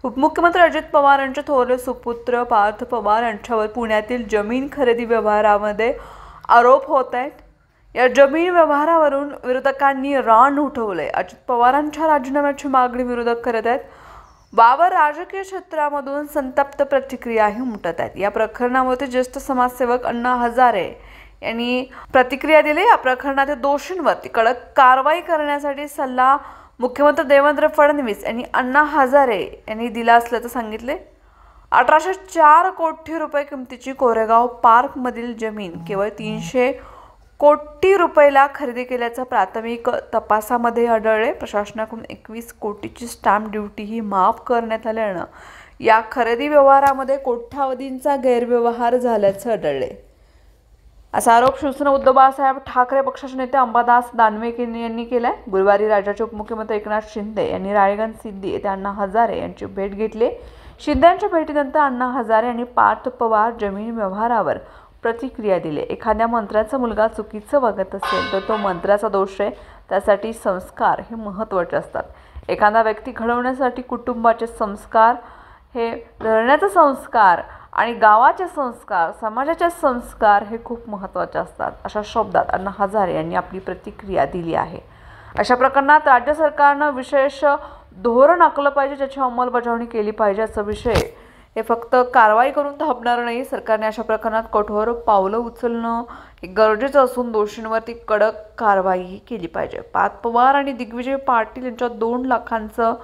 उपमुख्यमंत्री अजित पवार यांचे थोरले सुपुत्र पार्थ पवार यांच्यावर पुण्यातील जमीन खरेदी व्यवहारामध्ये आरोप होत आहेत। या जमीन व्यवहारावरून विरोधकांनी रान उठवले। अजित पवारांच्या राजीनाम्याची मागणी विरोधक करत आहेत। वावर राजकीय क्षेत्रामधून संतप्त प्रतिक्रियाही उमटत आहेत। या प्रकरणामध्ये ज्येष्ठ समाजसेवक अण्णा हजारे यांनी प्रतिक्रिया दिली। या प्रकरणातील दोषींवरती कडक कारवाई करण्यासाठी सल्ला मुख्यमंत्री देवेंद्र फडणवीस यांनी अण्णा हजारे यांनी दिला असल्याचे सांगितले। 1804 कोटी रुपये किमतीची कोरेगाव पार्क मधील जमीन केवळ 300 कोटी रुपयाला खरेदी केल्याचं प्राथमिक तपासामध्ये आढळले। प्रशासनाकडून 21 कोटीची स्टॅम्प ड्युटी ही माफ करण्यात आल्याने या खरेदी व्यवहारामध्ये कोट्यावधींचा गैरव्यवहार झाल्याचे आढळले। असा आरोप शिवसेना उद्धव बाळासाहेब ठाकरे पक्षाचे नेते अंबादास दानवे यांनी केलाय। गुरुवारी राज्याचे उपमुख्यमंत्री एकनाथ शिंदे यांनी राळेगण सिद्धी येथे अण्णा हजारे यांची भेट घेतली। शिंदे यांच्या भेटीनंतर अण्णा हजारे यांनी पार्थ पवार जमीन व्यवहारावर प्रतिक्रिया दिली। एखाद्या मंत्र्याचा मुलगा चुकीचं वागत असेल तर तो मंत्र्याचा दोष आहे। त्यासाठी संस्कार हे महत्त्वाचे असतात। एखादा व्यक्ती घडवण्यासाठी कुटुंबाचे संस्कार, हे घराण्याचे संस्कार आणि गावाचे संस्कार, समाजाचे संस्कार हे खूप महत्त्वाचे असतात। अशा शब्दात अण्णा हजारे यांनी आपली प्रतिक्रिया दिली आहे। अशा प्रकरणात राज्य सरकारने विशेष धोरण आखलं पाहिजे, ज्याची अंमलबजावणी केली पाहिजे। असा विषय हे फक्त कारवाई करून थांबणार नाही। सरकारने अशा प्रकरणात कठोर पावलं उचलणं हे गरजेचं असून दोषींवरती कडक कारवाई केली पाहिजे। पार्थ पवार आणि दिग्विजय पाटील यांच्या 2 लाखांचं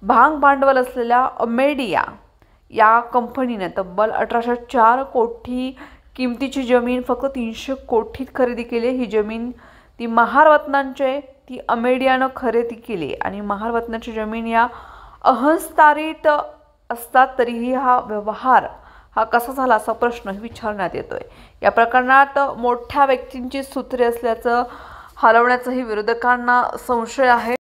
भांग भांडवल असलेल्या अमेडिया या कंपनीने तब्बल 1804 कोटी किमतीची जमीन फक्त 300 कोटीत खरेदी केली। ही जमीन ती महारत्नांची ती अमेडियानं खरेदी केली आणि महारत्नाची जमीन या अहंस्तारित असतात, तरीही हा व्यवहार कसा झाला असा प्रश्न विचारण्यात येतोय। या प्रकरणात मोठ्या व्यक्तींची सूत्रे असल्याचं हलवण्याचाही विरोधकांना संशय आहे।